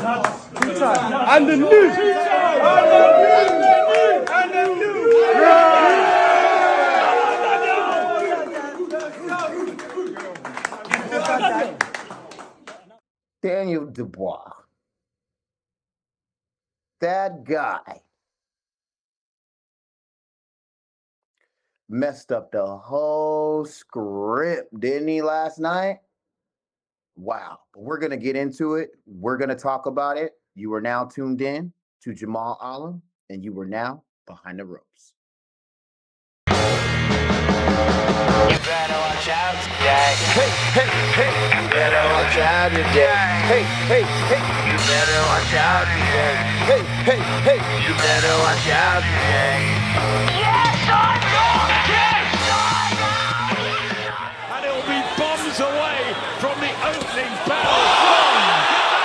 And the news. Daniel Dubois. That guy messed up the whole script, didn't he, last night? Wow. But we're going to get into it. We're going to talk about it. You are now tuned in to Jamal Alam, and you are now behind the ropes. You better watch out today. Hey, hey, hey. You better watch out today. Hey, hey, hey. You better watch out today. Hey, hey, hey. You better watch out today. Yes, I'm wrong. Yes, I'm wrong. And it'll be bombs away from the opening bell.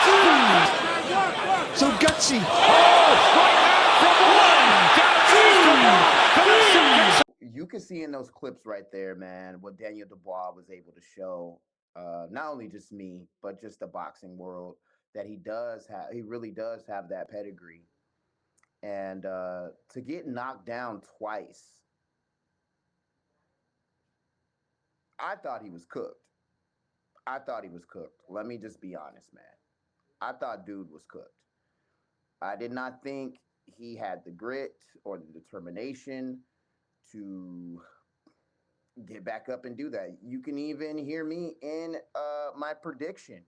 1, 2. So gutsy. Oh, right now from 1 down to 2 for the second. You can see in those clips right there, man, what Daniel Dubois was able to show, not only just me, but just the boxing world, that he really does have that pedigree. And to get knocked down twice, I thought he was cooked. Let me just be honest, man. I thought dude was cooked. I did not think he had the grit or the determination to get back up and do that. You can even hear me in my prediction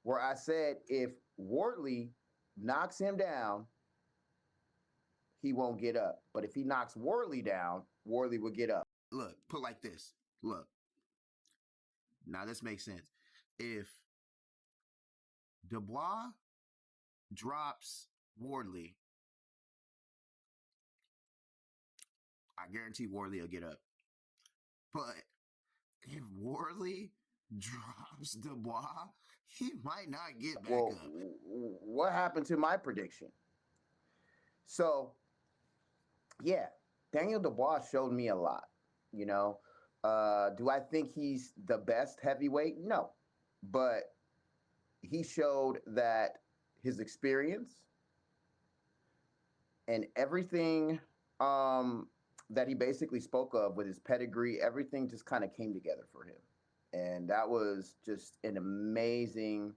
where I said if Wardley knocks him down, he won't get up. But if he knocks Wardley down, Wardley will get up. Look, put like this. Look. Now this makes sense. If Dubois drops Wardley, I guarantee Wardley will get up. But if Wardley drops Dubois, he might not get back up. What happened to my prediction? So, yeah, Daniel Dubois showed me a lot, you know. Do I think he's the best heavyweight? No. But he showed that his experience and everything that he basically spoke of with his pedigree, everything just kind of came together for him. And that was just an amazing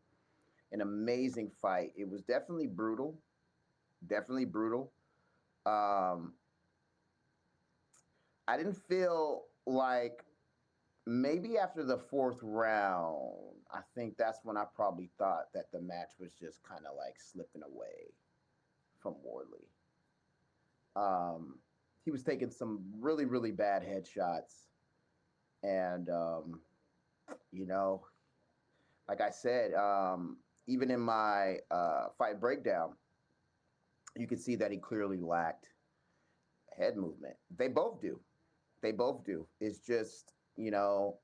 fight. It was definitely brutal. I didn't feel like, maybe after the 4th round, I think that's when I probably thought that the match was just kind of like slipping away from Wardley. He was taking some really, really bad headshots. And, you know, like I said, even in my fight breakdown, you could see that he clearly lacked head movement. They both do. It's just, you know,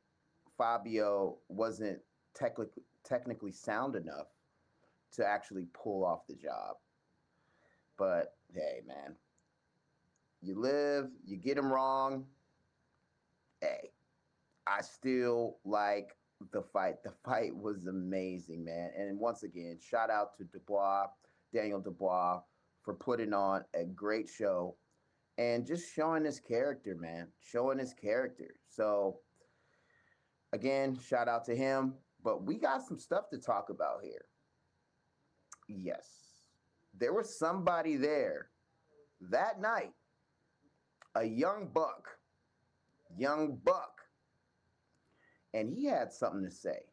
Fabio wasn't technically sound enough to actually pull off the job. But hey, man, you live, you get him wrong. Hey, I still like the fight. The fight was amazing, man. And once again, shout out to Daniel Dubois, for putting on a great show and just showing his character, man. So, again, shout out to him. But we got some stuff to talk about here. Yes, there was somebody there that night, a young buck, and he had something to say.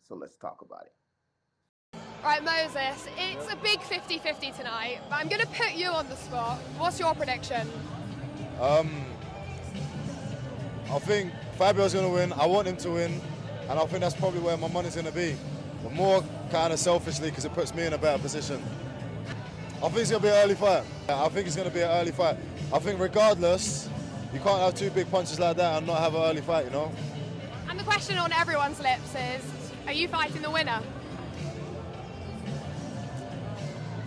So let's talk about it. Right, Moses, it's a big 50-50 tonight, but I'm going to put you on the spot. What's your prediction? I think Fabio's going to win. I want him to win, and I think that's probably where my money's going to be. But more kind of selfishly, because it puts me in a better position. I think it's going to be an early fight. I think regardless, you can't have 2 big punches like that and not have an early fight, you know? And the question on everyone's lips is, are you fighting the winner?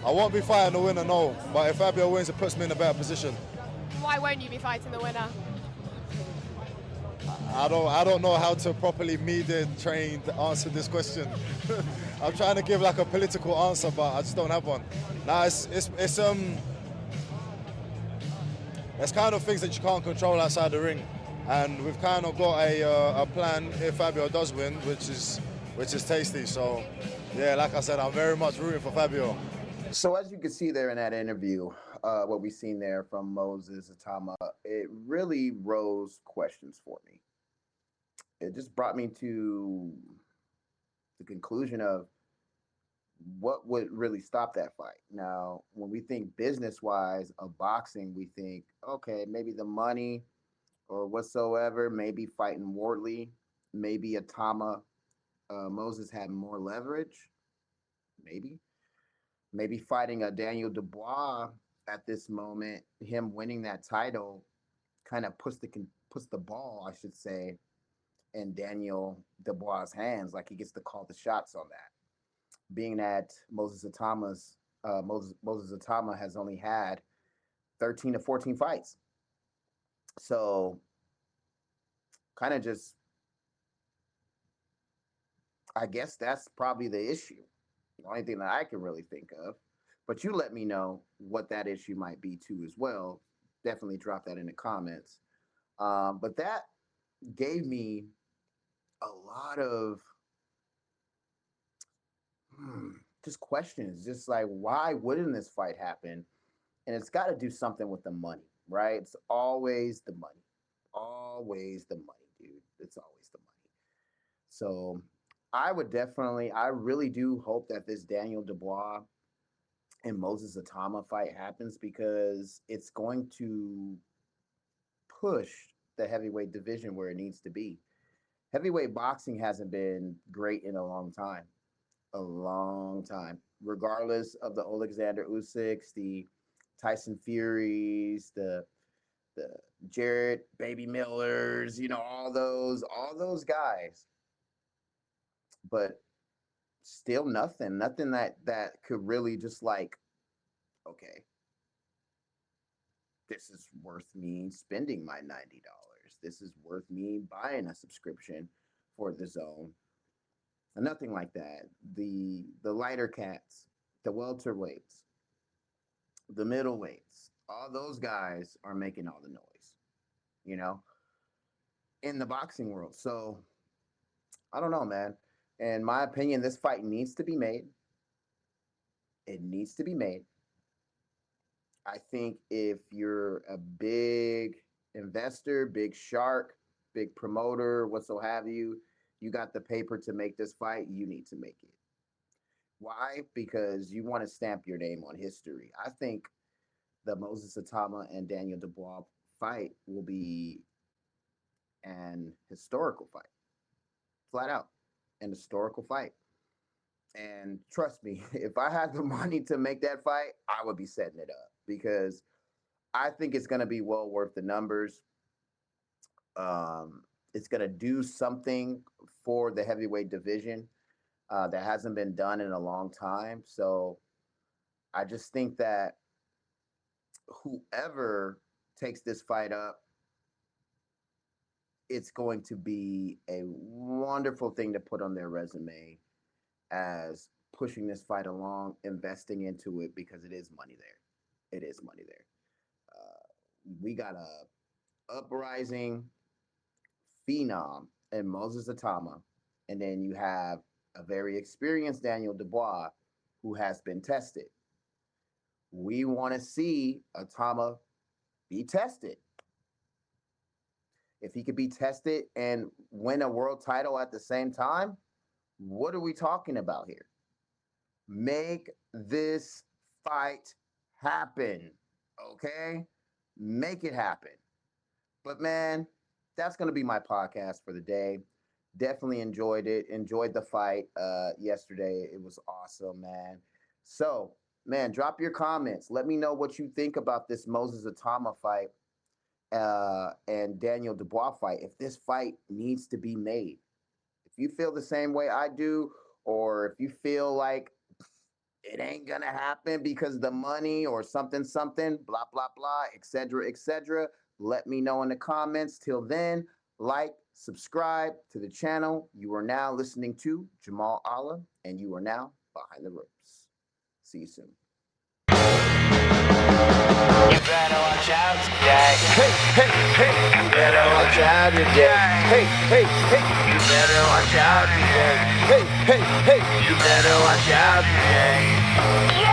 I won't be fighting the winner, no. But if Fabio wins, it puts me in a better position. Why won't you be fighting the winner? I don't know how to properly media train to answer this question. I'm trying to give like a political answer, but I just don't have one. Nah, it's kind of things that you can't control outside the ring, and we've kind of got a plan if Fabio does win, which is tasty. So, yeah, like I said, I'm very much rooting for Fabio. So as you can see there in that interview, what we've seen there from Moses Itauma, it really rose questions for me. It just brought me to the conclusion of what would really stop that fight. Now, when we think business wise of boxing, we think, okay, maybe the money or whatsoever, maybe fighting Wardley, maybe Atama, Moses had more leverage, maybe. Maybe fighting a Daniel Dubois at this moment, him winning that title kind of puts the ball, I should say, in Daniel Dubois' hands, like he gets to call the shots on that. Being that Moses Itauma has only had 13 to 14 fights, so kind of just, I guess that's probably the issue. The only thing that I can really think of. But you let me know what that issue might be too as well. Definitely drop that in the comments. But that gave me a lot of hmm, just questions, just like why wouldn't this fight happen? And it's got to do something with the money, right? It's always the money, always the money, dude. It's always the money. So I really do hope that this Daniel Dubois and Moses Atama fight happens because it's going to push the heavyweight division where it needs to be. Heavyweight boxing hasn't been great in a long time. Regardless of the Alexander Usyks, the Tyson Furies, the Jared Baby Millers, all those guys, but still nothing that could really just like, okay, this is worth me spending my $90. This is worth me buying a subscription for the zone. And nothing like that. The lighter cats, the welterweights, the middleweights, all those guys are making all the noise, you know, in the boxing world. So I don't know, man. In my opinion, this fight needs to be made. It needs to be made. I think if you're a big investor, big shark, big promoter, what so have you, you got the paper to make this fight, you need to make it. Why? Because you want to stamp your name on history. I think the Moses Atama and Daniel Dubois fight will be an historical fight, flat out, an historical fight. And trust me, if I had the money to make that fight, I would be setting it up because I think it's going to be well worth the numbers. It's going to do something for the heavyweight division that hasn't been done in a long time. So I just think that whoever takes this fight up, it's going to be a wonderful thing to put on their resume as pushing this fight along, investing into it because it is money there. It is money there. We got a uprising phenom in Moses Atama, and then you have a very experienced Daniel Dubois who has been tested. We want to see Atama be tested. If he could be tested and win a world title at the same time, what are we talking about here? Make this fight happen, okay? Make it happen. But man, that's going to be my podcast for the day. Definitely enjoyed it. Enjoyed the fight yesterday. It was awesome, man. So, man, drop your comments. Let me know what you think about this Moses Atama fight and Daniel Dubois fight. If this fight needs to be made, if you feel the same way I do, or if you feel like it ain't gonna happen because the money or something, blah blah blah, etc., etc. Let me know in the comments. Till then, like, subscribe to the channel. You are now listening to Jamal Allah, and you are now behind the ropes. See you soon. You better watch out today. Hey, hey, hey. You better watch out today. Hey, hey, hey. You better watch out today. Hey, hey, hey. You better watch out today. Yeah.